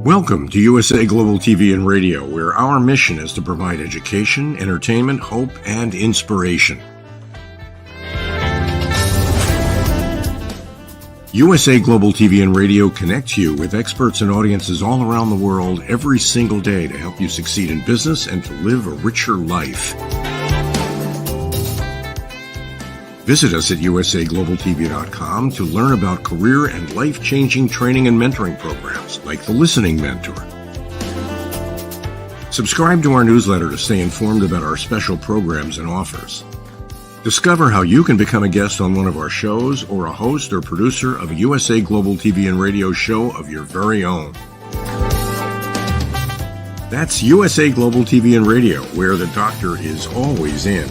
Welcome to USA Global TV and Radio, where our mission is to provide education, entertainment, hope, and inspiration. USA Global TV and Radio connects you with experts and audiences all around the world every single day to help you succeed in business and to live a richer life. Visit us at usaglobaltv.com to learn about career and life-changing training and mentoring programs like the Listening Mentor. Subscribe to our newsletter to stay informed about our special programs and offers. Discover how you can become a guest on one of our shows or a host or producer of a USA Global TV and Radio show of your very own. That's USA Global TV and Radio, where the doctor is always in.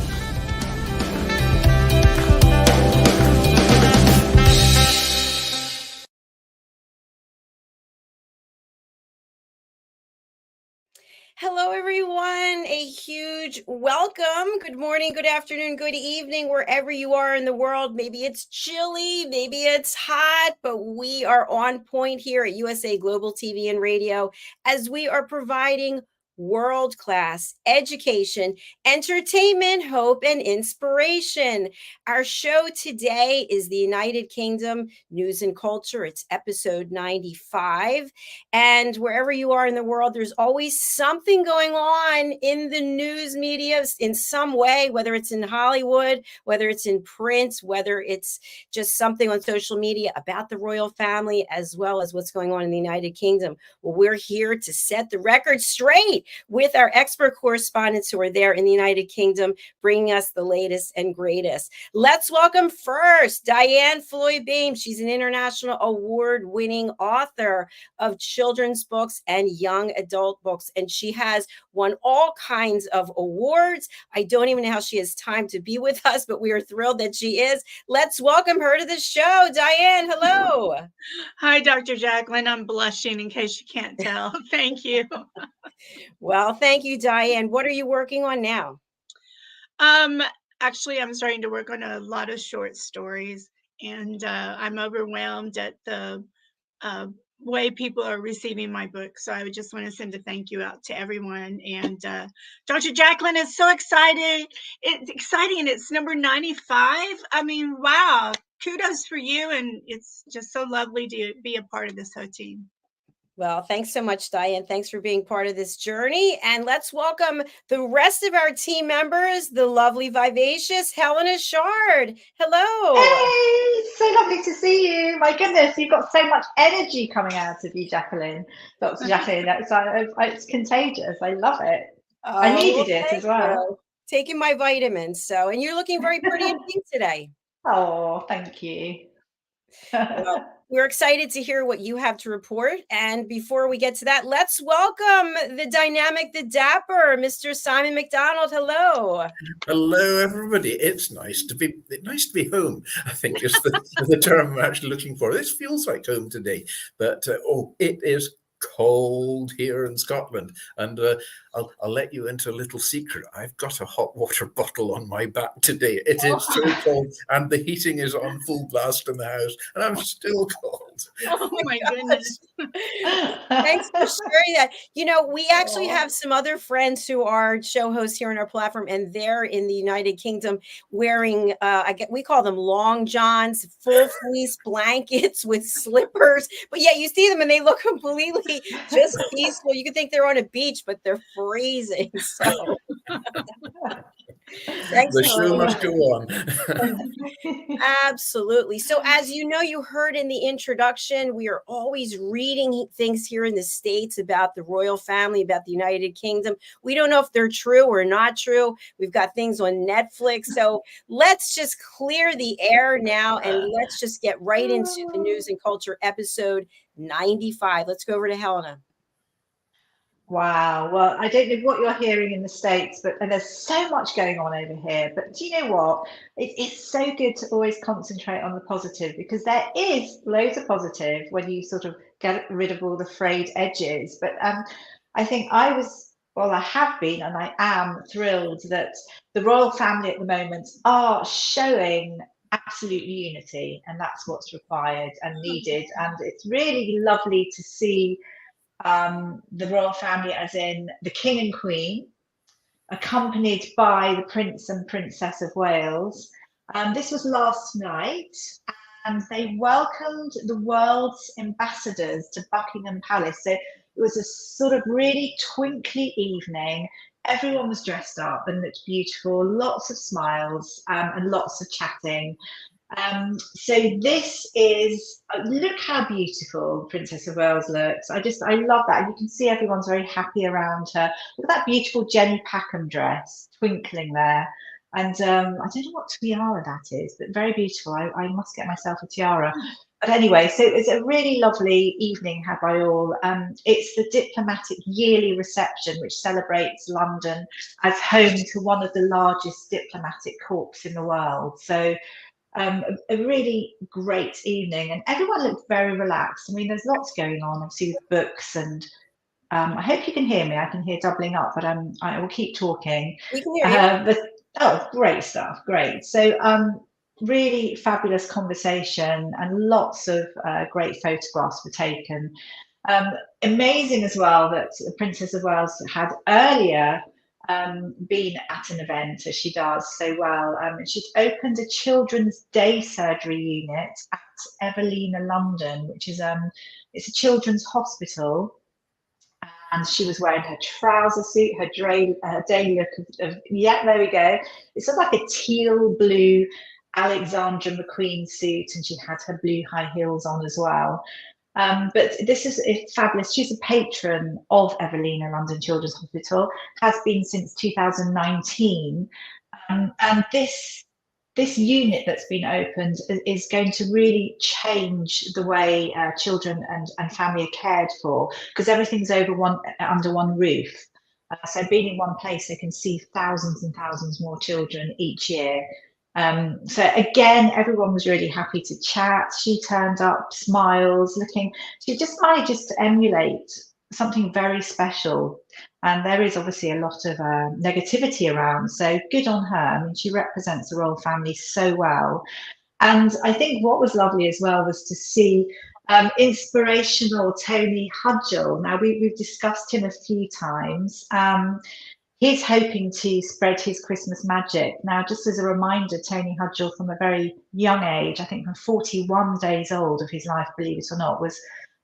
Hello, everyone. A huge welcome. Good morning, good afternoon, good evening, wherever you are in the world. Maybe it's chilly, maybe it's hot, but we are on point here at USA Global TV and Radio as we are providing world-class education, entertainment, hope, and inspiration. Our show today is the United Kingdom News and Culture. It's episode 95. And wherever you are in the world, there's always something going on in the news media in some way, whether it's in Hollywood, whether it's in print, whether it's just something on social media about the royal family, as well as what's going on in the United Kingdom. Well, we're here to set the record straight with our expert correspondents who are there in the United Kingdom, bringing us the latest and greatest. Let's welcome first DIANN FLOYD. She's an international award-winning author of children's books and young adult books, and she has won all kinds of awards. I don't even know how she has time to be with us, but we are thrilled that she is. Let's welcome her to the show. DIANN, hello. Hi, Dr. Jacalyn. I'm blushing in case you can't tell. Thank you. Well, thank you, DIANN. What are you working on now? Actually, I'm starting to work on a lot of short stories, and I'm overwhelmed at the way people are receiving my book. So I would just want to send a thank you out to everyone. And Dr. Jacalyn is so excited. It's exciting. It's number 95. I mean, wow. Kudos for you. And it's just so lovely to be a part of this whole team. Well, thanks so much, DIANN. Thanks for being part of this journey. And let's welcome the rest of our team members, the lovely, vivacious HELENA CHARD. Hello. Hey, so lovely to see you. My goodness, you've got so much energy coming out of you, Jacalyn. Dr. Jacalyn, it's contagious. I love it. I needed it as well. Taking my vitamins. And you're looking very pretty and pink today. Oh, thank you. Well, we're excited to hear what you have to report. And before we get to that, let's welcome the dynamic, the dapper, Mr. Simon MacDonald. Hello. Hello, everybody. It's nice to be home. I think is the term I'm actually looking for. This feels like home today, but it is cold here in Scotland, and I'll let you into a little secret. I've got a hot water bottle on my back today. It is so cold, and the heating is on full blast in the house, and I'm still cold. Oh my goodness. Thanks for sharing that. You know, we actually have some other friends who are show hosts here on our platform, and they're in the United Kingdom wearing, we call them long johns, full fleece blankets with slippers, but yet you see them and they look completely just peaceful. You could think they're on a beach, but they're freezing. So thanks. The show must go on. Absolutely. So as you know, you heard in the introduction, we are always reading things here in the States about the royal family, about the United Kingdom. We don't know if they're true or not true. We've got things on Netflix. So let's just clear the air now and let's just get right into the news and culture episode 95. Let's go over to HELENA. Wow. Well, I don't know what you're hearing in the States, and there's so mumuch going on over here. But do you know what? It's so good to always concentrate on the positive, because there is loads of positive when you sort of get rid of all the frayed edges. But I think I have been, and I am thrilled that the royal family at the moment are showing absolute unity, and that's what's required and needed. And it's really lovely to see the royal family, as in the King and Queen, accompanied by the Prince and Princess of Wales. This was last night, and they welcomed the world's ambassadors to Buckingham Palace. So it was a sort of really twinkly evening. Everyone was dressed up and looked beautiful, lots of smiles, and lots of chatting. So this is, look how beautiful Princess of Wales looks. I love that. You can see everyone's very happy around her. Look at that beautiful Jenny Packham dress, twinkling there. And I don't know what tiara that is, but very beautiful. I must get myself a tiara. But anyway, so it's a really lovely evening had by all. It's the diplomatic yearly reception, which celebrates London as home to one of the largest diplomatic corps in the world. So a really great evening, and everyone looked very relaxed. I mean, there's lots going on, obviously, with books, and I hope you can hear me. I can hear doubling up, but I will keep talking. We can hear you. Oh, great stuff, great. So really fabulous conversation, and lots of great photographs were taken. Amazing as well that the Princess of Wales had earlier been at an event, as she does so well. She'd opened a children's day surgery unit at Evelina, London, which is it's a children's hospital. And she was wearing her trouser suit, her daily look of yeah, there we go. It's sort of like a teal blue Alexandra McQueen suit, and she had her blue high heels on as well. But this is fabulous. She's a patron of Evelina London Children's Hospital, has been since 2019. And this unit that's been opened is going to really change the way children and family are cared for, because everything's under one roof. So being in one place, they can see thousands and thousands more children each year. So again, everyone was really happy to chat. She turned up, smiles, she just manages to emulate something very special. And there is obviously a lot of negativity around, so good on her. I mean, she represents the royal family so well. And I think what was lovely as well was to see inspirational Tony Hudgell. Now, we've discussed him a few times. He's hoping to spread his Christmas magic. Now, just as a reminder, Tony Hudgell, from a very young age, I think from 41 days old of his life, believe it or not, was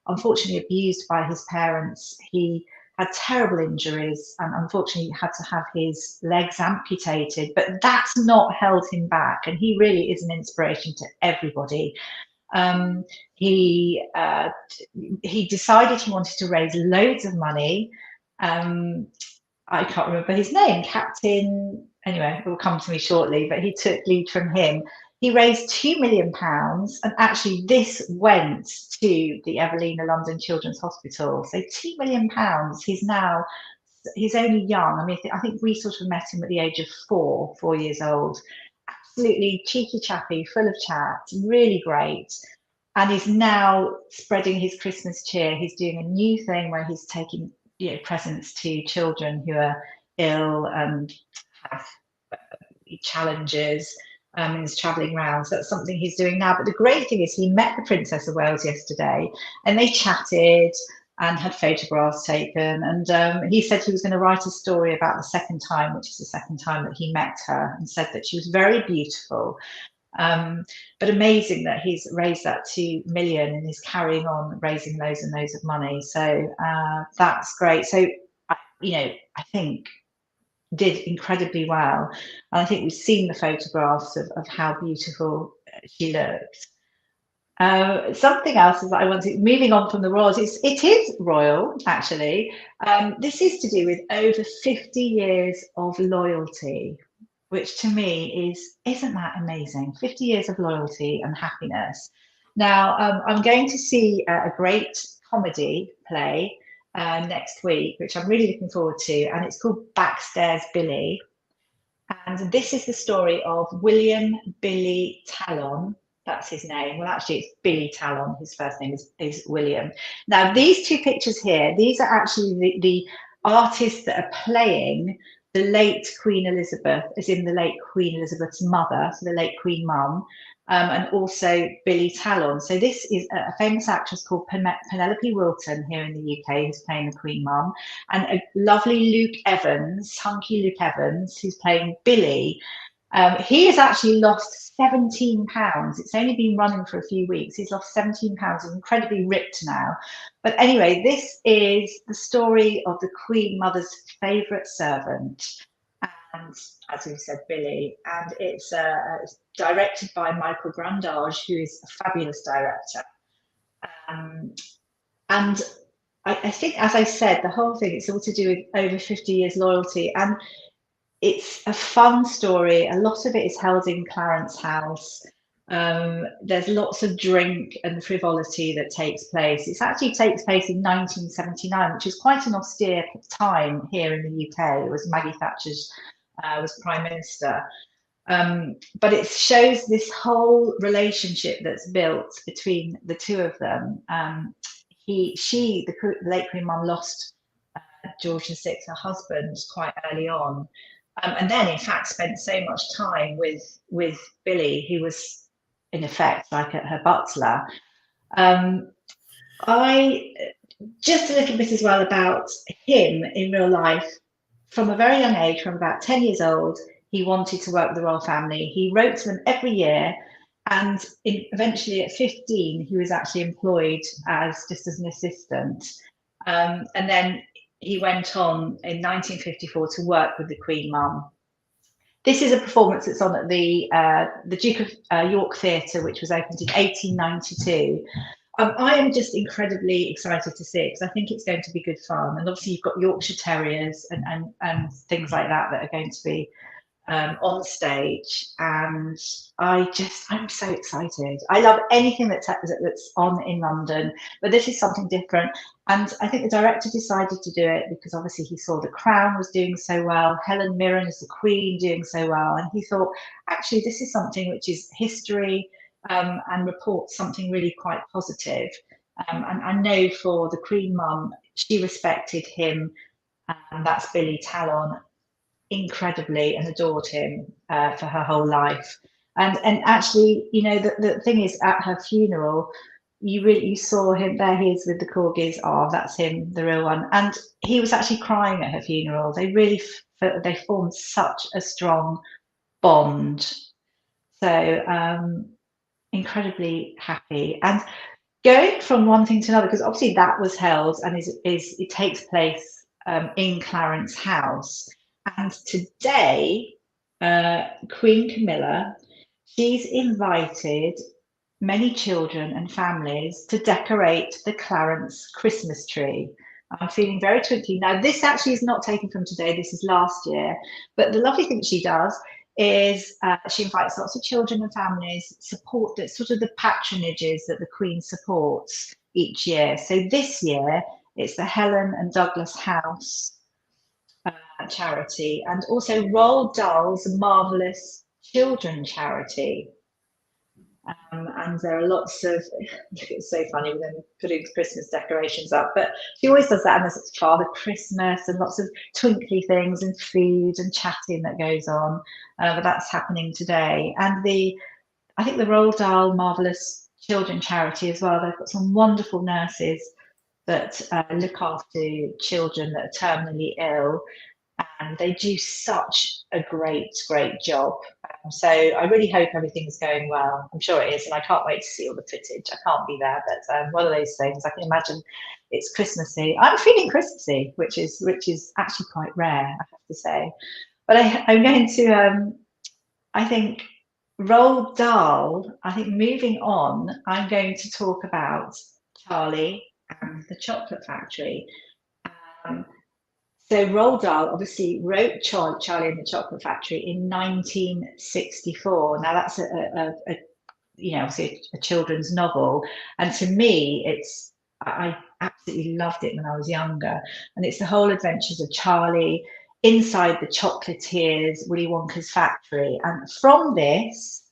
unfortunately abused by his parents. He had terrible injuries and unfortunately had to have his legs amputated, but that's not held him back. And he really is an inspiration to everybody. He decided he wanted to raise loads of money. I can't remember his name, Captain, anyway, it will come to me shortly, but he took lead from him. He raised £2 million, and actually this went to the Evelina London Children's Hospital. So £2 million. He's only young. I mean, I think we sort of met him at the age of 4 years old. Absolutely cheeky chappy, full of chat, really great. And he's now spreading his Christmas cheer. He's doing a new thing where he's taking presents to children who are ill and have challenges. And he's travelling around, so that's something he's doing now. But the great thing is he met the Princess of Wales yesterday, and they chatted and had photographs taken. And he said he was going to write a story about the second time, which is the second time that he met her, and said that she was very beautiful. But amazing that he's raised that $2 million and is carrying on raising loads and loads of money. So that's great. So, I think did incredibly well. And I think we've seen the photographs of how beautiful she looked. Something else is that I wanted, moving on from the royals, it is royal, actually. This is to do with over 50 years of loyalty, which to me isn't that amazing? 50 years of loyalty and happiness. Now, I'm going to see a great comedy play next week, which I'm really looking forward to, and it's called Backstairs Billy. And this is the story of William Billy Talon. That's his name. Well, actually, it's Billy Talon. His first name is William. Now, these two pictures here, these are actually the artists that are playing the late Queen Elizabeth, as in the late Queen Elizabeth's mother, so the late Queen Mum. and also Billy Talon. So this is a famous actress called Penelope Wilton here in the UK, who's playing the Queen Mum, and a lovely Luke Evans, hunky Luke Evans, who's playing Billy. He has actually lost 17 pounds. It's only been running for a few weeks. He's lost 17 pounds. He's incredibly ripped now. But anyway, this is the story of the Queen Mother's favourite servant, and as we said, Billy. And it's directed by Michael Grandage, who is a fabulous director. And I think, as I said, the whole thing, it's all to do with over 50 years loyalty. And it's a fun story. A lot of it is held in Clarence House. There's lots of drink and frivolity that takes place. It actually takes place in 1979, which is quite an austere time here in the UK. It was Maggie Thatcher's was Prime Minister. But it shows this whole relationship that's built between the two of them. The late Queen Mum, lost George VI, her husband, quite early on. And then, in fact, spent so much time with Billy, who was, in effect, like her butler. Just a little bit as well about him in real life. From a very young age, from about 10 years old, he wanted to work with the royal family. He wrote to them every year. And eventually, at 15, he was actually employed just as an assistant. And then he went on in 1954 to work with the Queen Mum. This is a performance that's on at the Duke of York Theatre, which was opened in 1892. I am just incredibly excited to see it because I think it's going to be good fun. And obviously, you've got Yorkshire Terriers and things like that are going to be on stage, and I'm so excited. I love anything that's on in London, but this is something different. And I think the director decided to do it because obviously he saw The Crown was doing so well, Helen Mirren as the Queen doing so well, and he thought, actually, this is something which is history and reports something really quite positive. And I know for the Queen Mum, she respected him, and that's Billy Talon, incredibly, and adored him for her whole life. And actually, you know, the thing is, at her funeral, you saw him there. He is with the corgis. Oh, that's him, the real one. And he was actually crying at her funeral. They really they formed such a strong bond. So incredibly happy. And going from one thing to another, because obviously that was held and it takes place in Clarence House. And today, Queen Camilla, she's invited many children and families to decorate the Clarence Christmas tree. I'm feeling very twinkly. Now, this actually is not taken from today. This is last year. But the lovely thing she does is she invites lots of children and families, support that sort of the patronages that the Queen supports each year. So this year, it's the Helen and Douglas House charity, and also Roald Dahl's Marvellous Children charity. And there are lots of, it's so funny with them putting Christmas decorations up, but she always does that, and there's Father Christmas and lots of twinkly things and food and chatting that goes on. But that's happening today. And I think the Roald Dahl Marvellous Children charity as well, they've got some wonderful nurses that look after children that are terminally ill, and they do such a great job. So I really hope everything's going well. I'm sure it is, and I can't wait to see all the footage. I can't be there, but one of those things. I can imagine it's Christmassy. I'm feeling Christmassy, which is actually quite rare, I have to say. But I'm going to, I think, Roald Dahl. I think moving on, I'm going to talk about Charlie and the Chocolate Factory. So Roald Dahl obviously wrote Charlie and the Chocolate Factory in 1964. Now that's obviously a children's novel, and to me, I absolutely loved it when I was younger. And it's the whole adventures of Charlie inside the chocolatiers, Willy Wonka's factory. And from this,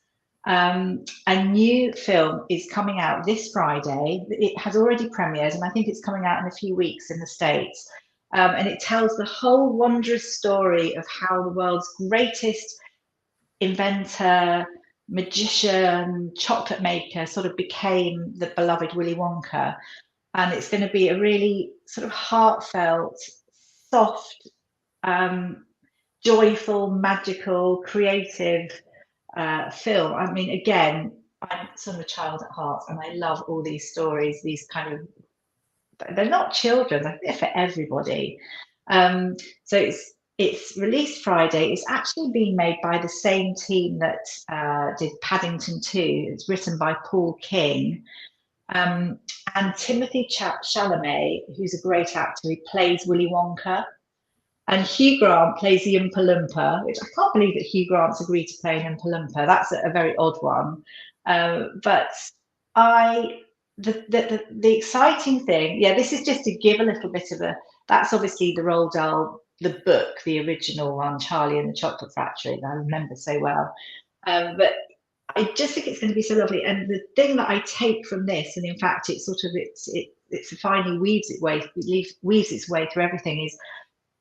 a new film is coming out this Friday. It has already premiered, and I think it's coming out in a few weeks in the States. And it tells the whole wondrous story of how the world's greatest inventor, magician, chocolate maker sort of became the beloved Willy Wonka. And it's going to be a really sort of heartfelt, soft, joyful, magical, creative film. I mean, again, I'm sort of a child at heart, and I love all these stories, these kind of, they're not children's, I think they're for everybody. So it's released Friday. It's actually being made by the same team that did Paddington 2. It's written by Paul King. And Timothy Chalamet, who's a great actor, he plays Willy Wonka. And Hugh Grant plays the Oompa Loompa, which I can't believe that Hugh Grant's agreed to play an Oompa Loompa. That's a very odd one. But the exciting thing, this is just to give a little bit of that's obviously the Roald Dahl, the book, the original one, Charlie and the Chocolate Factory, that I remember so well. But I just think it's going to be so lovely. And the thing that I take from this, and in fact, it finally weaves its way through everything, is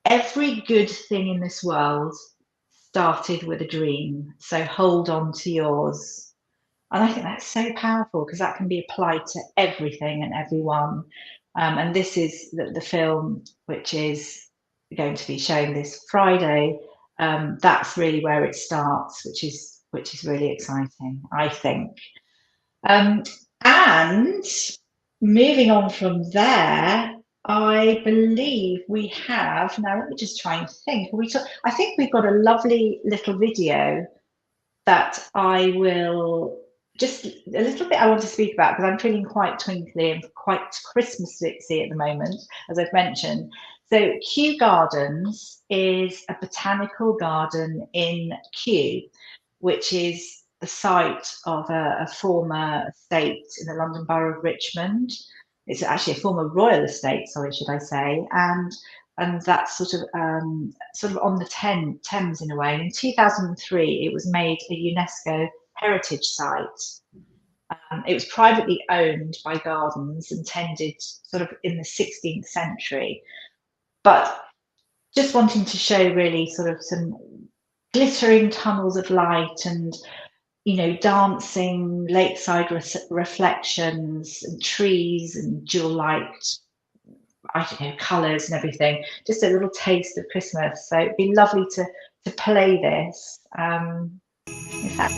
every good thing in this world started with a dream. So hold on to yours. And I think that's so powerful, because that can be applied to everything and everyone. And this is the film, which is going to be shown this Friday. That's really where it starts, which is really exciting, I think. And moving on from there, I believe we have, now let me just try and think. I think we've got a lovely little video that I will just a little bit I want to speak about, because I'm feeling quite twinkly and quite Christmassy at the moment, as I've mentioned. So Kew Gardens is a botanical garden in Kew, which is the site of a former estate in the London Borough of Richmond. It's actually a former royal estate, sorry, should I say, and that's sort of on the Thames in a way. And in 2003, it was made a UNESCO heritage site. It was privately owned by Gardens, intended sort of in the 16th century. But just wanting to show really sort of some glittering tunnels of light and, you know, dancing lakeside reflections and trees and jewel light, I don't know, colours and everything. Just a little taste of Christmas. So it'd be lovely to play this. In fact.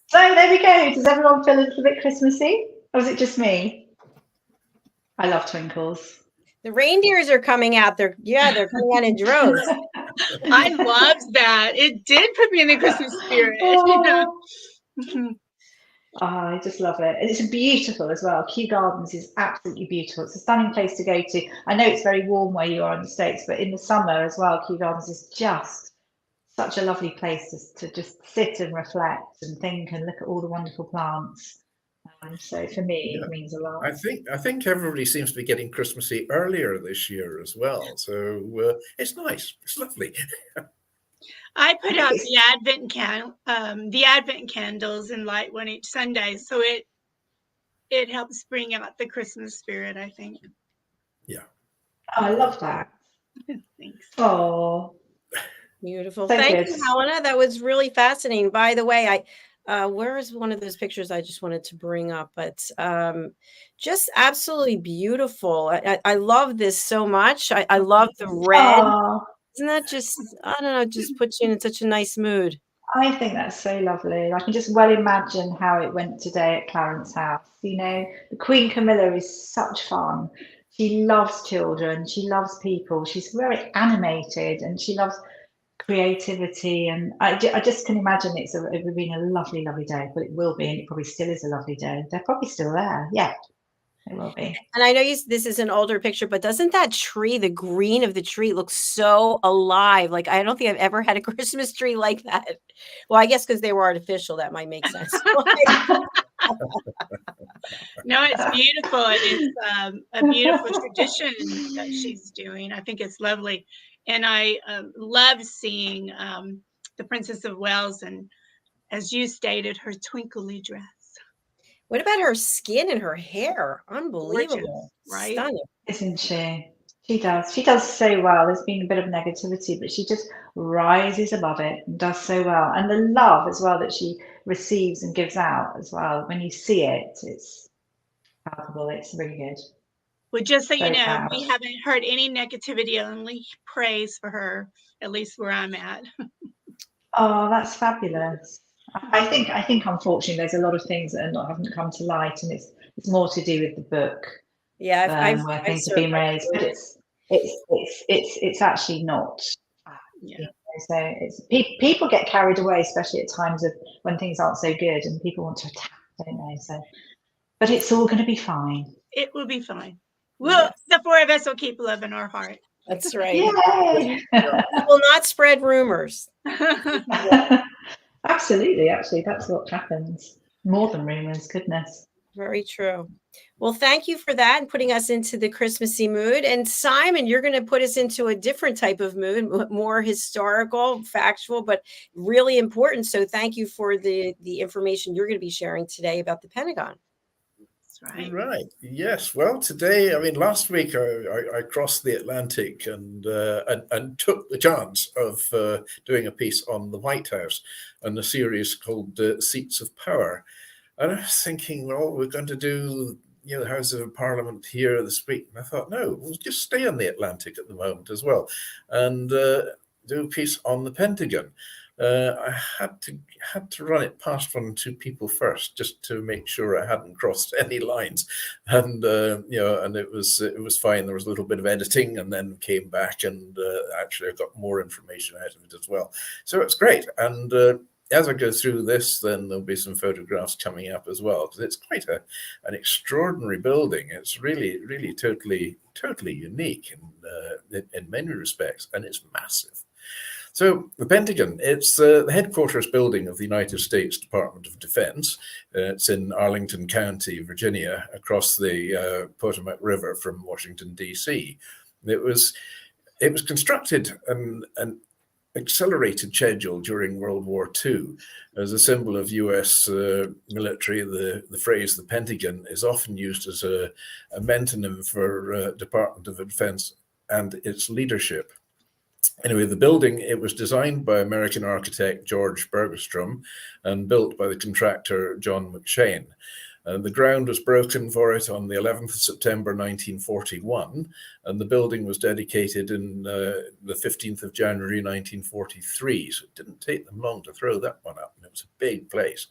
So there we go. Does everyone feel a little bit Christmassy? Or is it just me? I love twinkles. The reindeers are coming out. They're coming out in droves. I loved that. It did put me in the Christmas spirit. I just love it. And it's beautiful as well. Kew Gardens is absolutely beautiful. It's a stunning place to go to. I know it's very warm where you are in the States, but in the summer as well, Kew Gardens is just such a lovely place to just sit and reflect and think and look at all the wonderful plants. So for me, it means a lot. I think everybody seems to be getting Christmassy earlier this year as well. So it's nice. It's lovely. I put out the Advent candles and light one each Sunday, so it helps bring out the Christmas spirit, I think. Yeah. Oh, I love that. Thanks. Oh. Beautiful. So Thank good. you, Helena. That was really fascinating. By the way, where is one of those pictures I just wanted to bring up? But just absolutely beautiful. I love this so much. I love the red. Oh, Isn't that just, I don't know, just puts you in such a nice mood. I think that's so lovely. I can just well imagine how it went today at Clarence House. You know, the Queen Camilla is such fun. She loves children. She loves people. She's very animated, and she loves creativity, and I just can imagine it would have been a lovely, lovely day. But it will be, and it probably still is a lovely day. They're probably still there. Yeah, it will be. And I know this is an older picture, but doesn't that tree, the green of the tree, look so alive? Like, I don't think I've ever had a Christmas tree like that. Well, I guess because they were artificial, that might make sense. No, it's beautiful. It's a beautiful tradition that she's doing. I think it's lovely. And I love seeing the Princess of Wales, and as you stated, her twinkly dress. What about her skin and her hair? Unbelievable. Gorgeous, right? Stunning. Isn't she? She does. She does so well. There's been a bit of negativity, but she just rises above it and does so well. And the love as well that she receives and gives out as well. When you see it, it's palpable. It's really good. Well, just so you Very know, proud. we haven't heard any negativity, only praise for her, at least where I'm at. Oh, that's fabulous. I think unfortunately there's a lot of things that haven't come to light, and it's more to do with the book Yeah, where things have been raised. But it's actually not. Yeah. You know, so it's people get carried away, especially at times of when things aren't so good, and people want to attack, don't they? So, but it's all going to be fine. It will be fine. Well, the four of us will keep love in our heart. That's right. Yay! We will not spread rumors. Absolutely, actually, that's what happens. More than rumors, goodness. Very true. Well, thank you for that and putting us into the Christmassy mood. And Simon, you're going to put us into a different type of mood, more historical, factual, but really important. So thank you for the information you're going to be sharing today about the Pentagon. Right. Right. Yes. Well, today, I mean, last week I crossed the Atlantic and took the chance of doing a piece on the White House and a series called Seats of Power. And I was thinking, well, we're going to do, the House of Parliament here this week. And I thought, no, we'll just stay on the Atlantic at the moment as well and do a piece on the Pentagon. I had to run it past 1 or 2 people first, just to make sure I hadn't crossed any lines, and and it was fine. There was a little bit of editing, and then came back, and actually I got more information out of it as well. So it's great. And as I go through this, then there'll be some photographs coming up as well, because it's quite an extraordinary building. It's really, really totally unique in many respects, and it's massive. So the Pentagon, it's the headquarters building of the United States Department of Defense. It's in Arlington County, Virginia, across the Potomac River from Washington, D.C. It was constructed an accelerated schedule during World War II. As a symbol of US military, the phrase the Pentagon is often used as a mentonym for Department of Defense and its leadership. Anyway, the building, it was designed by American architect George Bergstrom and built by the contractor John McShane. The ground was broken for it on the 11th of September 1941, and the building was dedicated in the 15th of January 1943. So it didn't take them long to throw that one up, and it was a big place.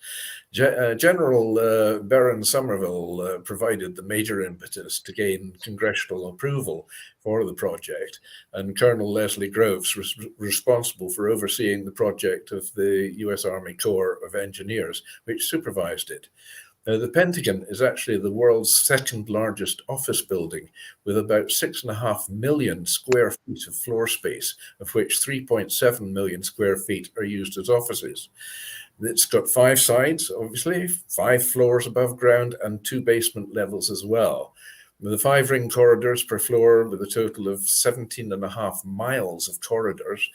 General Baron Somerville provided the major impetus to gain congressional approval for the project, and Colonel Leslie Groves was responsible for overseeing the project of the US Army Corps of Engineers, which supervised it. The Pentagon is actually the world's second largest office building, with about 6.5 million square feet of floor space, of which 3.7 million square feet are used as offices. It's got 5 sides, obviously, 5 floors above ground, and 2 basement levels as well. With the 5 ring corridors per floor, with a total of 17.5 miles of corridors,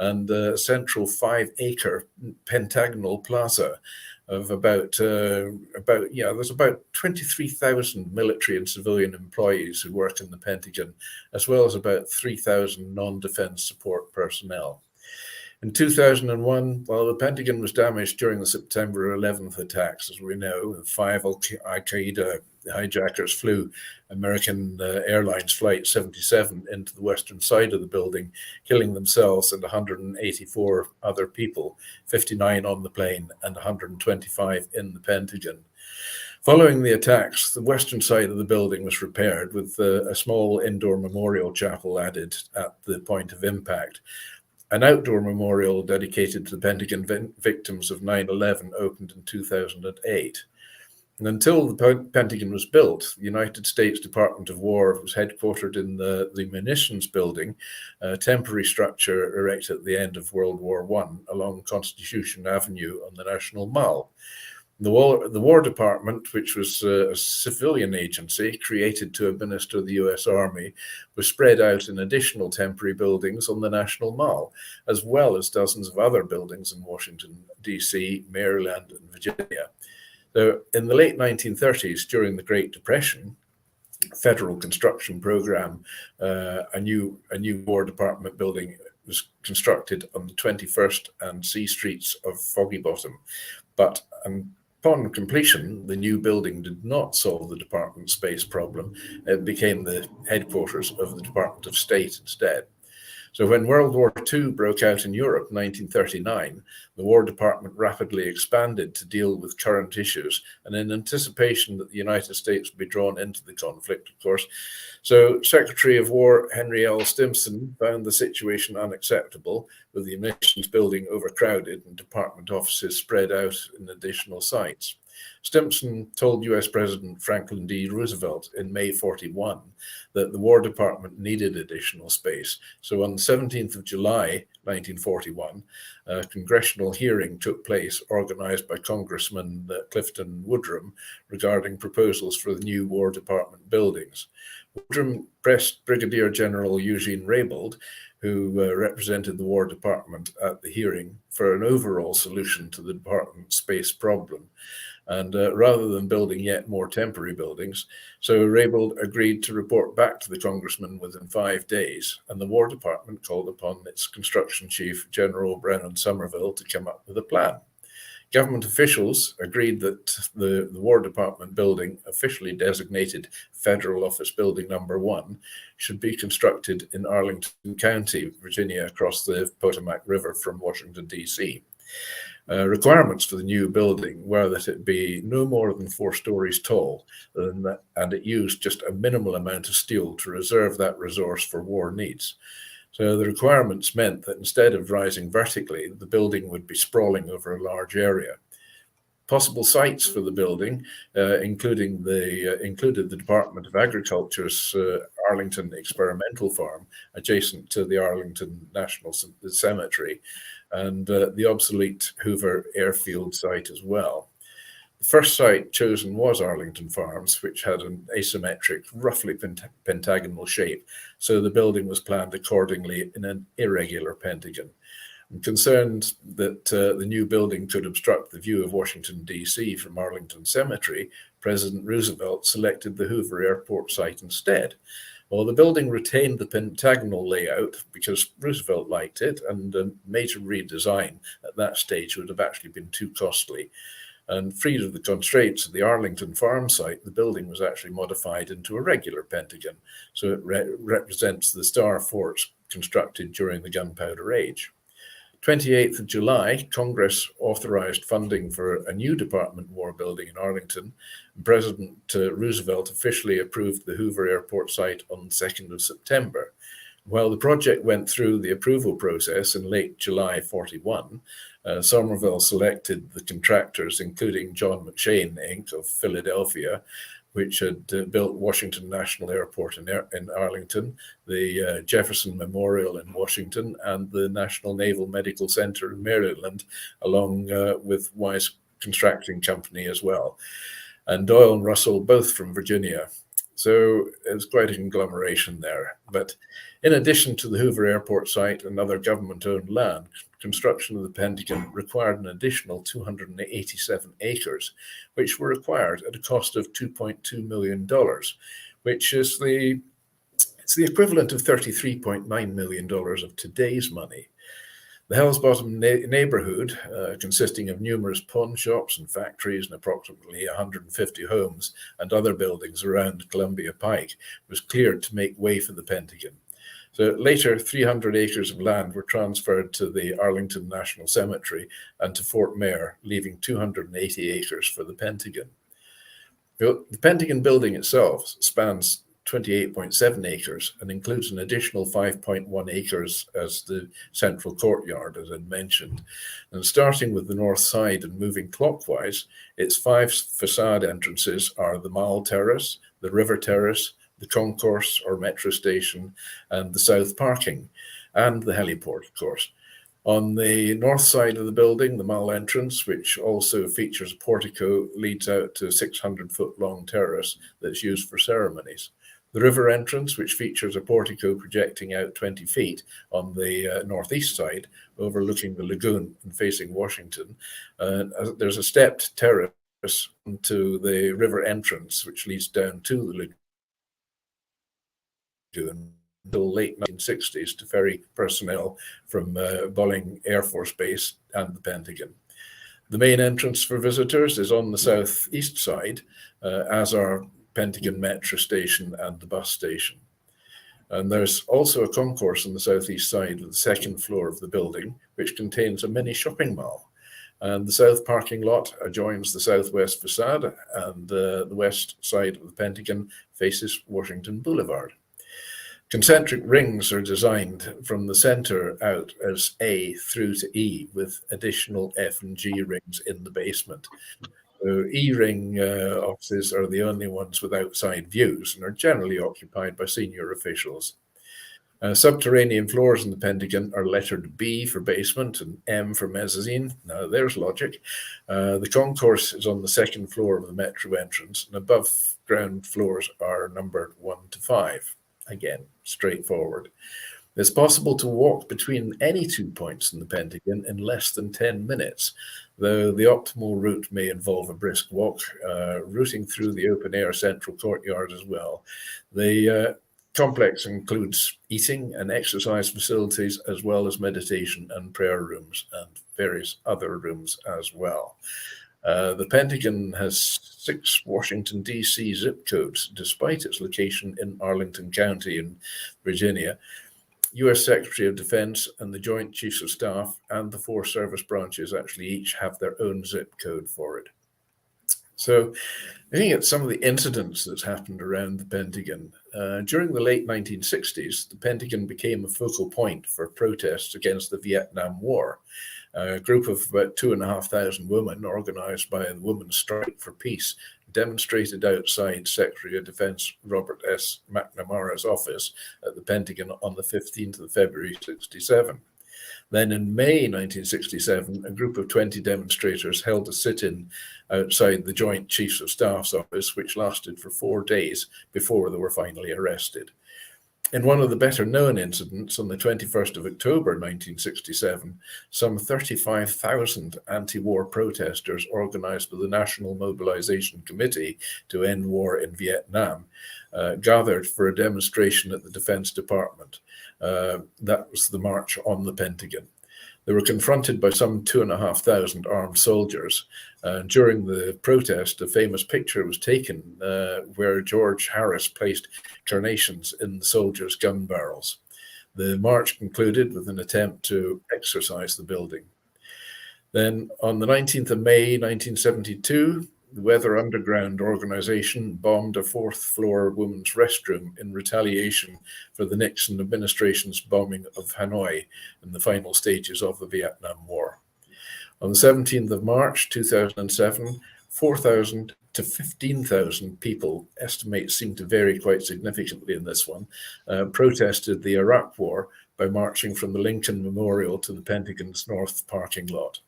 and a central 5-acre pentagonal plaza of there's about 23,000 military and civilian employees who work in the Pentagon, as well as about 3,000 non-defense support personnel. In 2001, while the Pentagon was damaged during the September 11th attacks, as we know, 5 Al-Qaeda hijackers flew American Airlines Flight 77 into the western side of the building, killing themselves and 184 other people, 59 on the plane and 125 in the Pentagon. Following the attacks, the western side of the building was repaired with a small indoor memorial chapel added at the point of impact. An outdoor memorial dedicated to the Pentagon victims of 9/11 opened in 2008. And until the Pentagon was built, the United States Department of War was headquartered in the Munitions Building, a temporary structure erected at the end of World War I along Constitution Avenue on the National Mall. The War Department, which was a civilian agency created to administer the US Army, was spread out in additional temporary buildings on the National Mall, as well as dozens of other buildings in Washington, D.C., Maryland, and Virginia. So in the late 1930s, during the Great Depression, federal construction program, a new War Department building was constructed on the 21st and C Streets of Foggy Bottom. But upon completion, the new building did not solve the department space problem. It became the headquarters of the Department of State instead. So when World War II broke out in Europe in 1939, the War Department rapidly expanded to deal with current issues, and in anticipation that the United States would be drawn into the conflict, of course. So Secretary of War Henry L. Stimson found the situation unacceptable, with the munitions building overcrowded and department offices spread out in additional sites. Stimson told US President Franklin D. Roosevelt in May 41 that the War Department needed additional space. So on the 17th of July, 1941, a congressional hearing took place organized by Congressman Clifton Woodrum regarding proposals for the new War Department buildings. Woodrum pressed Brigadier General Eugene Raybould, who represented the War Department at the hearing, for an overall solution to the department's space problem. And rather than building yet more temporary buildings, so Raybould agreed to report back to the congressman within 5 days, and the War Department called upon its construction chief, General Brennan Somerville, to come up with a plan. Government officials agreed that the War Department building, officially designated Federal Office Building Number 1, should be constructed in Arlington County, Virginia, across the Potomac River from Washington, D.C. Requirements for the new building were that it be no more than 4 stories tall, and it used just a minimal amount of steel to reserve that resource for war needs. So the requirements meant that instead of rising vertically, the building would be sprawling over a large area. Possible sites for the building included the Department of Agriculture's Arlington Experimental Farm, adjacent to the Arlington National Cemetery, and the obsolete Hoover Airfield site as well. The first site chosen was Arlington Farms, which had an asymmetric, roughly pentagonal shape, so the building was planned accordingly in an irregular pentagon. I'm concerned that the new building could obstruct the view of Washington, D.C. from Arlington Cemetery, President Roosevelt selected the Hoover Airport site instead. Well, the building retained the pentagonal layout because Roosevelt liked it, and a major redesign at that stage would have actually been too costly. And freed of the constraints of the Arlington Farm site, the building was actually modified into a regular pentagon, so it represents the star forts constructed during the Gunpowder Age. 28th of July, Congress authorized funding for a new Department War building in Arlington. President Roosevelt officially approved the Hoover Airport site on the 2nd of September. While the project went through the approval process in late July 41, Somerville selected the contractors, including John McShane, Inc. of Philadelphia, which had built Washington National Airport in Arlington, the Jefferson Memorial in Washington, and the National Naval Medical Center in Maryland, along with Wise Constructing Company as well, and Doyle and Russell, both from Virginia. So it was quite a conglomeration there. But in addition to the Hoover Airport site and other government-owned land, construction of the Pentagon required an additional 287 acres, which were acquired at a cost of $2.2 million, which is the equivalent of $33.9 million of today's money. The Hell's Bottom neighborhood, consisting of numerous pawn shops and factories and approximately 150 homes and other buildings around Columbia Pike, was cleared to make way for the Pentagon. So later, 300 acres of land were transferred to the Arlington National Cemetery and to Fort Mayer, leaving 280 acres for the Pentagon. The Pentagon building itself spans 28.7 acres and includes an additional 5.1 acres as the central courtyard, as I mentioned. And starting with the north side and moving clockwise, its 5 facade entrances are the Mall Terrace, the River Terrace, the Concourse or metro station, and the South Parking, and the heliport, of course. On the north side of the building, the Mall entrance, which also features a portico, leads out to a 600-foot-long terrace that's used for ceremonies. The river entrance, which features a portico projecting out 20 feet on the northeast side, overlooking the lagoon and facing Washington. There's a stepped terrace to the river entrance, which leads down to the lagoon until late 1960s to ferry personnel from Bolling Air Force Base and the Pentagon. The main entrance for visitors is on the southeast side, as are Pentagon Metro Station and the bus station. And there's also a concourse on the southeast side of the second floor of the building, which contains a mini shopping mall. And the south parking lot adjoins the southwest facade, and the west side of the Pentagon faces Washington Boulevard. Concentric rings are designed from the center out as A through to E, with additional F and G rings in the basement. So E-ring offices are the only ones with outside views and are generally occupied by senior officials. Subterranean floors in the Pentagon are lettered B for basement and M for mezzanine. Now there's logic. The concourse is on the second floor of the metro entrance, and above ground floors are numbered 1 to 5. Again, straightforward. It's possible to walk between any 2 points in the Pentagon in less than 10 minutes, though the optimal route may involve a brisk walk, routing through the open-air central courtyard as well. The complex includes eating and exercise facilities, as well as meditation and prayer rooms and various other rooms as well. The Pentagon has 6 Washington, D.C. zip codes, despite its location in Arlington County in Virginia. U.S. Secretary of Defense and the Joint Chiefs of Staff and the 4 service branches actually each have their own zip code for it. So looking at some of the incidents that's happened around the Pentagon, during the late 1960s, the Pentagon became a focal point for protests against the Vietnam War. A group of about 2,500 women, organized by the Women's Strike for Peace, demonstrated outside Secretary of Defense Robert S. McNamara's office at the Pentagon on the 15th of February, 1967. Then in May 1967, a group of 20 demonstrators held a sit-in outside the Joint Chiefs of Staff's office, which lasted for 4 days before they were finally arrested. In one of the better-known incidents, on the 21st of October 1967, some 35,000 anti-war protesters organized by the National Mobilization Committee to End War in Vietnam gathered for a demonstration at the Defense Department. That was the March on the Pentagon. They were confronted by some 2,500 armed soldiers. During the protest, a famous picture was taken where George Harris placed carnations in the soldiers' gun barrels. The march concluded with an attempt to exorcise the building. Then on the 19th of May, 1972, the Weather Underground organization bombed a 4th-floor women's restroom in retaliation for the Nixon administration's bombing of Hanoi in the final stages of the Vietnam War. On the 17th of March, 2007, 4,000 to 15,000 people, estimates seem to vary quite significantly in this one, protested the Iraq War by marching from the Lincoln Memorial to the Pentagon's North parking lot.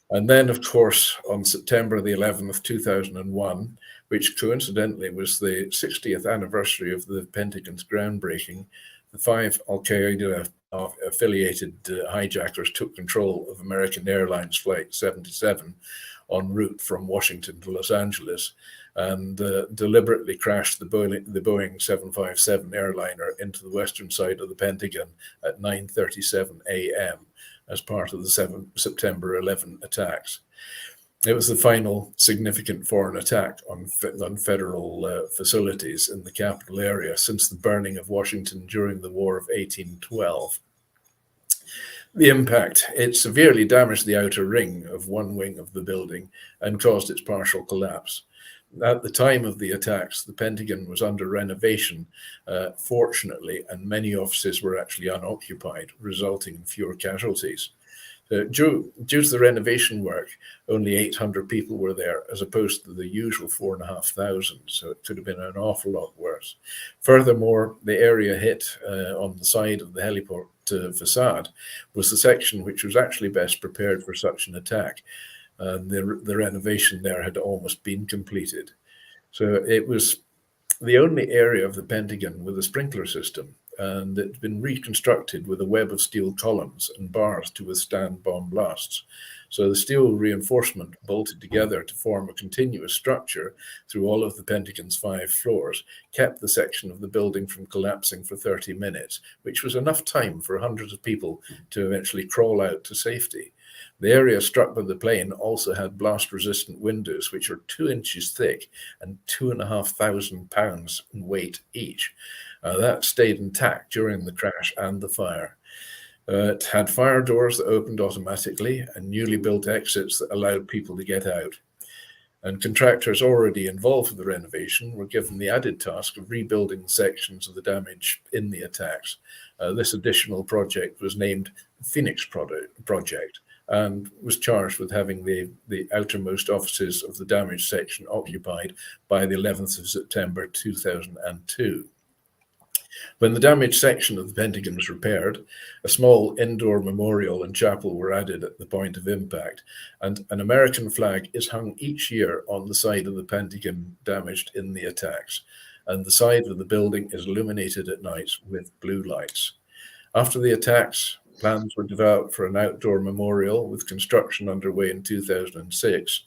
And then, of course, on September the 11th, 2001, which coincidentally was the 60th anniversary of the Pentagon's groundbreaking, the 5 Al-Qaeda affiliated hijackers took control of American Airlines Flight 77 en route from Washington to Los Angeles and deliberately crashed the Boeing 757 airliner into the western side of the Pentagon at 9:37 a.m. as part of the September 11 attacks. It was the final significant foreign attack on federal facilities in the capital area since the burning of Washington during the War of 1812. The impact, it severely damaged the outer ring of one wing of the building and caused its partial collapse. At the time of the attacks, the Pentagon was under renovation, fortunately, and many offices were actually unoccupied, resulting in fewer casualties. Due to the renovation work, only 800 people were there, as opposed to the usual 4,500, so it could have been an awful lot worse. Furthermore, the area hit on the side of the heliport facade was the section which was actually best prepared for such an attack. The renovation there had almost been completed. So it was the only area of the Pentagon with a sprinkler system, and it had been reconstructed with a web of steel columns and bars to withstand bomb blasts. So the steel reinforcement bolted together to form a continuous structure through all of the Pentagon's 5 floors kept the section of the building from collapsing for 30 minutes, which was enough time for hundreds of people to eventually crawl out to safety. The area struck by the plane also had blast-resistant windows, which are 2 inches thick and 2,500 pounds in weight each. That stayed intact during the crash and the fire. It had fire doors that opened automatically and newly built exits that allowed people to get out. And contractors already involved with the renovation were given the added task of rebuilding sections of the damage in the attacks. This additional project was named Phoenix Project and was charged with having the outermost offices of the damaged section occupied by the 11th of September 2002. When the damaged section of the Pentagon was repaired, a small indoor memorial and chapel were added at the point of impact, and an American flag is hung each year on the side of the Pentagon damaged in the attacks, and the side of the building is illuminated at night with blue lights. After the attacks, plans were developed for an outdoor memorial with construction underway in 2006.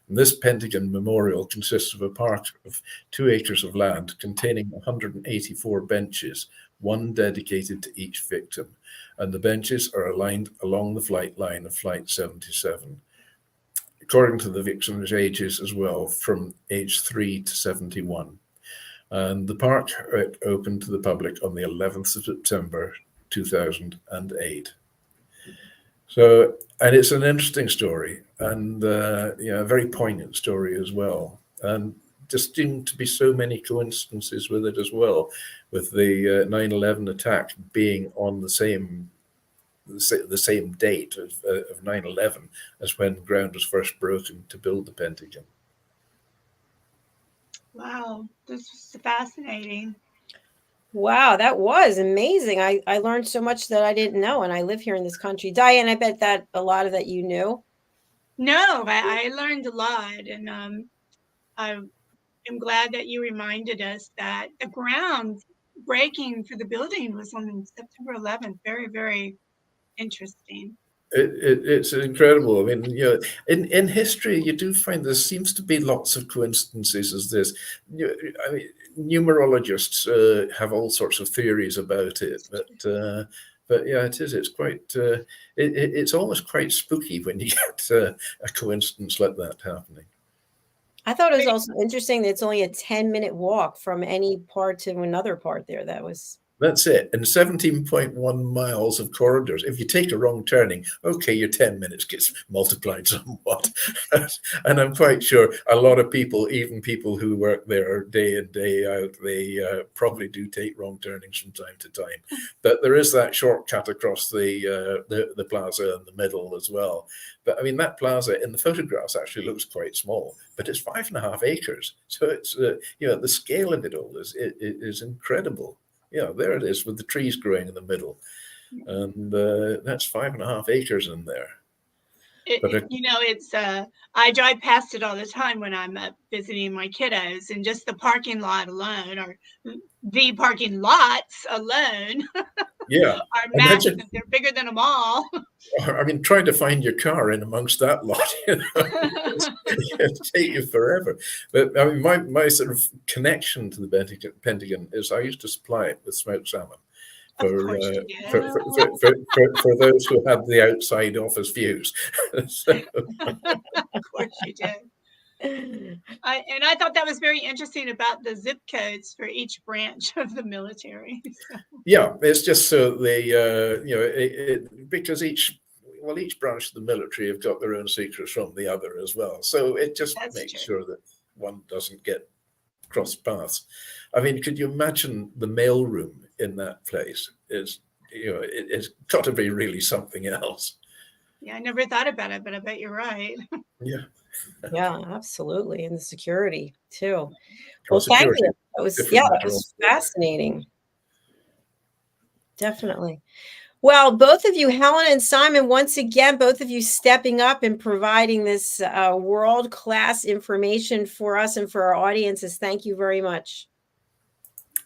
And this Pentagon memorial consists of a park of 2 acres of land containing 184 benches, 1 dedicated to each victim. And the benches are aligned along the flight line of Flight 77, according to the victims' ages as well, from age 3 to 71. And the park opened to the public on the 11th of September 2008. So, and it's an interesting story and a very poignant story as well. And just seemed to be so many coincidences with it as well, with the 9/11 attack being on the same date of 9/11 as when ground was first broken to build the Pentagon. Wow, this was fascinating. Wow, that was amazing. I learned so much that I didn't know, and I live here in this country. Diane, I bet that a lot of that you knew. No, I learned a lot, and I am glad that you reminded us that the ground breaking for the building was on September 11th. Very, very interesting. It's incredible. I mean, in history, you do find there seems to be lots of coincidences as this. I mean, numerologists have all sorts of theories about it, but yeah, it is. It's quite. It's almost quite spooky when you get a coincidence like that happening. I thought it was also interesting that it's only a 10-minute walk from any part to another part there. That's it. And 17.1 miles of corridors. If you take a wrong turning, okay, your 10 minutes gets multiplied somewhat. And I'm quite sure a lot of people, even people who work there day in, day out, they probably do take wrong turnings from time to time. But there is that shortcut across the plaza in the middle as well. But I mean, that plaza in the photographs actually looks quite small, but it's 5.5 acres. So it's, the scale of it all is incredible. Yeah, there it is with the trees growing in the middle. And that's 5.5 acres in there. It's I drive past it all the time when I'm visiting my kiddos, and just the parking lot alone, or the parking lots alone, yeah, are massive. They're bigger than a mall. I mean, trying to find your car in amongst that lot, it'll take you forever. But I mean, my sort of connection to the Pentagon is I used to supply it with smoked salmon. For those who had the outside office views. So. Of course you did. I thought that was very interesting about the zip codes for each branch of the military. Yeah, it's just so they, because each branch of the military have got their own secrets from the other as well. So it just makes sure that one doesn't get cross paths. I mean, could you imagine the mailroom in that place? It's got to be really something else. Yeah, I never thought about it, but I bet you're right. Yeah. Yeah, absolutely. And the security too. Well, Well, thank security, you. That was, different that matter was altogether. fascinating. Definitely. Well, both of you, Helen and Simon, once again, both of you stepping up and providing this world-class information for us and for our audiences. Thank you very much.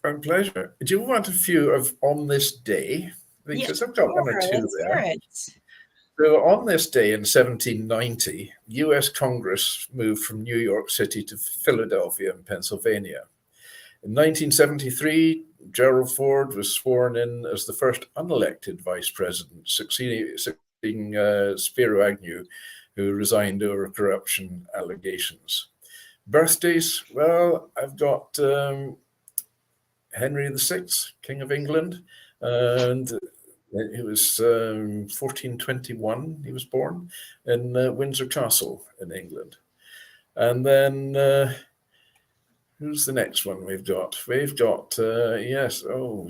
My pleasure. Do you want a few of on this day? Because I've got one or two Let's there. hear it. So on this day in 1790, US Congress moved from New York City to Philadelphia in Pennsylvania. In 1973, Gerald Ford was sworn in as the first unelected vice president, succeeding Spiro Agnew, who resigned over corruption allegations. Birthdays, well, I've got Henry VI, King of England, and he was 1421, he was born in Windsor Castle in England. And then who's the next one we've got? We've got, yes, oh,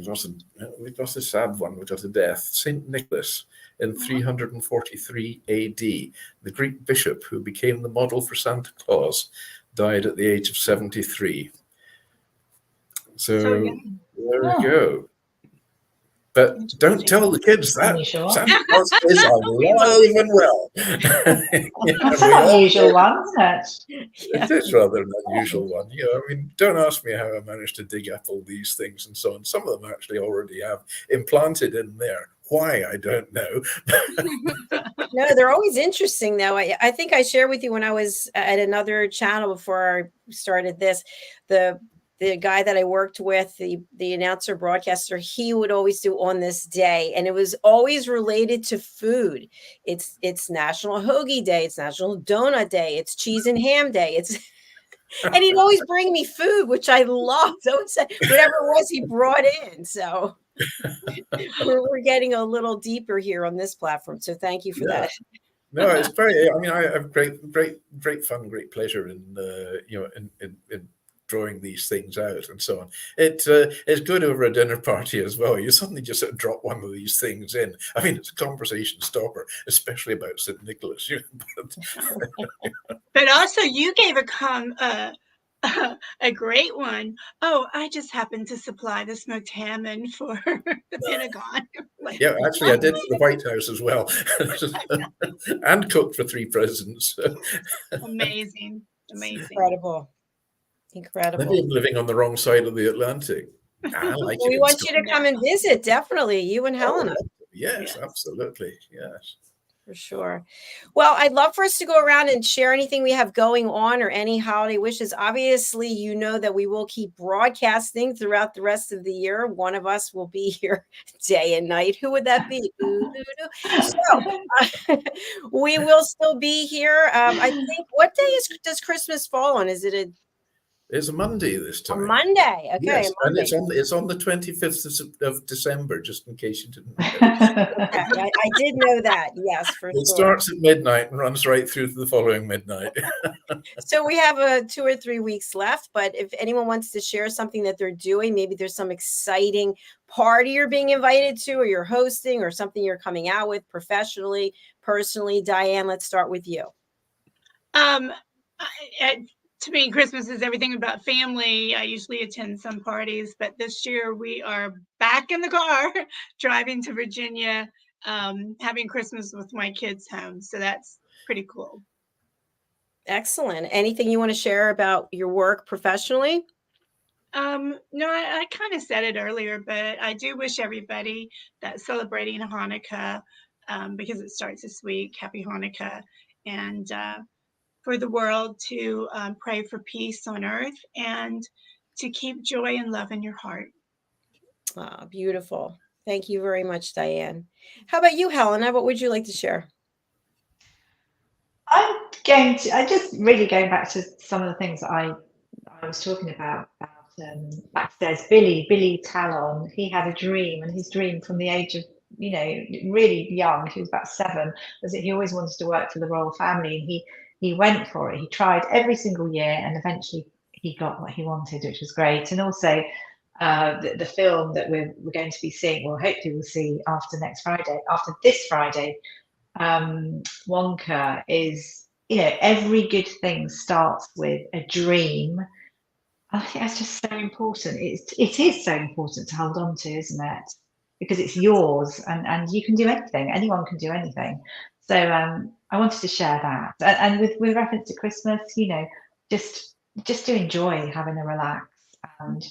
we've got a sad one. We've got a death. St. Nicholas in 343 AD. The Greek bishop who became the model for Santa Claus died at the age of 73. So there we go. But don't tell the kids that. Santa Claus is alive and well. That's an unusual one, isn't it? It is rather an unusual one. You know, I mean, don't ask me how I managed to dig up all these things and so on. Some of them actually already have implanted in there. Why, I don't know. No, they're always interesting, though. I think I shared with you when I was at another channel before I started this, the guy that I worked with, the announcer broadcaster, he would always do on this day. And it was always related to food. It's National Hoagie Day. It's National Donut Day. It's Cheese and Ham Day. And he'd always bring me food, which I loved. Whatever it was he brought in. So we're getting a little deeper here on this platform. So thank you for that. No, it's very, I mean, I have great fun, great pleasure in drawing these things out and so on. It's good over a dinner party as well. You suddenly just sort of drop one of these things in. I mean, it's a conversation stopper, especially about St. Nicholas. But also, you gave a great one. Oh, I just happened to supply the smoked salmon for the Pentagon. Yeah, actually, I did for the White House as well, and cooked for 3 presidents. Amazing. Incredible. Maybe I'm living on the wrong side of the Atlantic. I like we want you to come and visit, definitely, you and Helena. Yes, absolutely. Yes. For sure. Well, I'd love for us to go around and share anything we have going on or any holiday wishes. Obviously, you know that we will keep broadcasting throughout the rest of the year. One of us will be here day and night. Who would that be? So we will still be here. I think, what day does Christmas fall on? Is it It's a Monday this time. A Monday, okay. Yes, Monday. and it's on the 25th of December, just in case you didn't know. Okay, I did know that, yes, for sure. It starts at midnight and runs right through to the following midnight. So we have 2 or 3 weeks left, but if anyone wants to share something that they're doing, maybe there's some exciting party you're being invited to, or you're hosting, or something you're coming out with professionally, personally. Diane, let's start with you. To me, Christmas is everything about family. I usually attend some parties, but this year we are back in the car driving to Virginia, having Christmas with my kids home. So that's pretty cool. Excellent. Anything you want to share about your work professionally? No, I kind of said it earlier, but I do wish everybody that's celebrating Hanukkah, because it starts this week, happy Hanukkah, and for the world to pray for peace on earth and to keep joy and love in your heart. Oh, beautiful. Thank you very much, Diane. How about you, Helena? What would you like to share? I'm just really going back to some of the things that I was talking about backstairs. Billy Talon, he had a dream, and his dream from the age of, really young, he was about 7, was that he always wanted to work for the royal family, and he he went for it. He tried every single year, and eventually he got what he wanted, which was great. And also the film that we're going to be seeing, well, hopefully we'll see after this Friday, Wonka is, every good thing starts with a dream. I think that's just so important. It is so important to hold on to, isn't it? Because it's yours, and you can do anything. Anyone can do anything. So I wanted to share that. And with reference to Christmas, just to enjoy having a relax and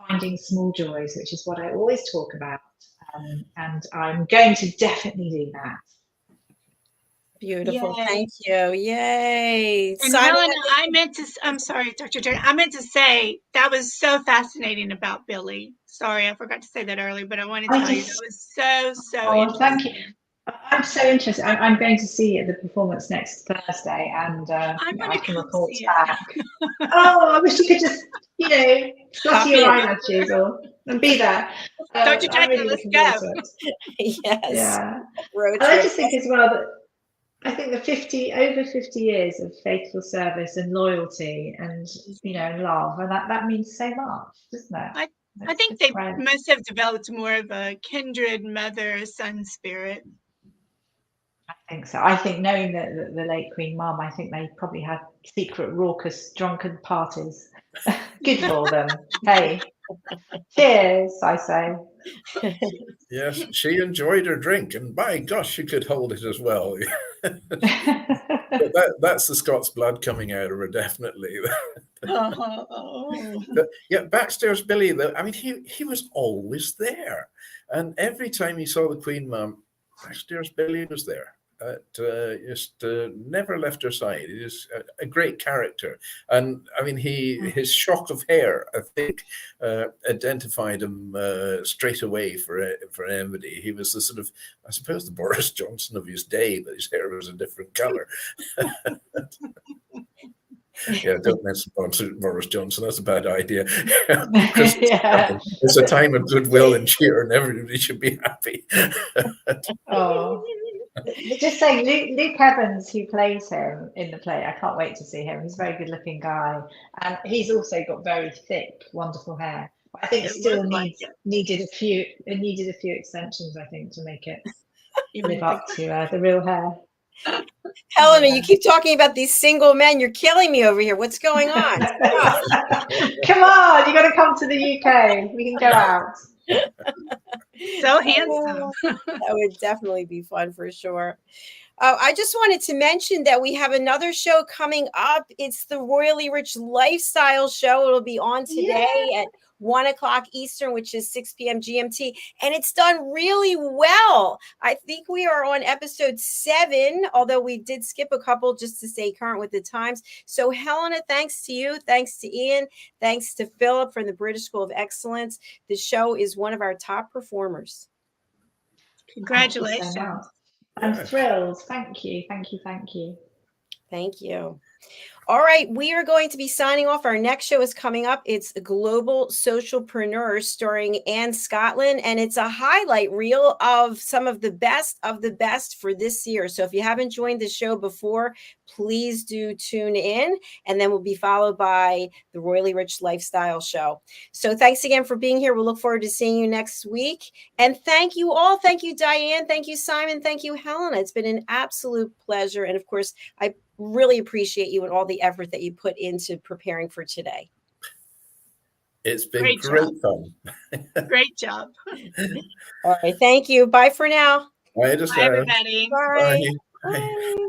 finding small joys, which is what I always talk about. And I'm going to definitely do that. Beautiful. Yay. Thank you. Yay. And Simon, Helena, I'm sorry, Dr. Jordan, I meant to say that was so fascinating about Billy. Sorry, I forgot to say that earlier, but I want to tell you that was so interesting. Thank you. I'm so interested. I'm going to see the performance next Thursday, and I can report back. Oh, I wish you could just, flutter your eyelashes and be there. Dr. Jacalyn, let's go. Yes. Yeah. Road And I trip. just think as well that I think the over 50 years of faithful service and loyalty and love, and that means so much, doesn't it? I think they must have developed more of a kindred mother-son spirit. I think so. I think knowing that the late Queen Mum, I think they probably had secret, raucous, drunken parties. Good for them. Hey, cheers, I say. Yes, she enjoyed her drink, and by gosh, she could hold it as well. But that's the Scots blood coming out of her, definitely. But, yeah, backstairs Billy, though, I mean, he was always there, and every time he saw the Queen Mum, backstairs Billy was there. Just never left her side. He is a great character, and I mean, his shock of hair, I think, identified him straight away for anybody. He was the sort of, I suppose, the Boris Johnson of his day, but his hair was a different color. Yeah, don't mention Boris Johnson. That's a bad idea. Yeah. It's a time of goodwill and cheer, and everybody should be happy. Oh. Just saying, Luke Evans, who plays him in the play, I can't wait to see him. He's a very good-looking guy, and he's also got very thick, wonderful hair. I think it still needed a few extensions, I think, to make it live up to the real hair. Helena, you keep talking about these single men. You're killing me over here. What's going on? Come on, you got to come to the UK. We can go out. So handsome. That would definitely be fun for sure. I just wanted to mention that we have another show coming up. It's the Royally Rich Lifestyle Show. It'll be on today at 1 o'clock Eastern, which is 6 p.m. GMT, and it's done really well. I think we are on episode 7, although we did skip a couple just to stay current with the times. So Helena, thanks to you, thanks to Ian, thanks to Philip from the British School of Excellence. The show is one of our top performers. Congratulations. I'm thrilled. Thank you. Thank you. Thank you. Thank you. All right, we are going to be signing off. Our next show is coming up. It's Global Socialpreneurs starring Anne Scotland, and it's a highlight reel of some of the best for this year. So if you haven't joined the show before, please do tune in, and then we'll be followed by the Royally Rich Lifestyle Show. So thanks again for being here. We'll look forward to seeing you next week. And thank you all. Thank you, Diane. Thank you, Simon. Thank you, Helena. It's been an absolute pleasure. And of course, I really appreciate you and all the effort that you put into preparing for today. It's been great fun. Great job. All right. Thank you. Bye for now. Bye, everybody. Bye. Bye. Bye.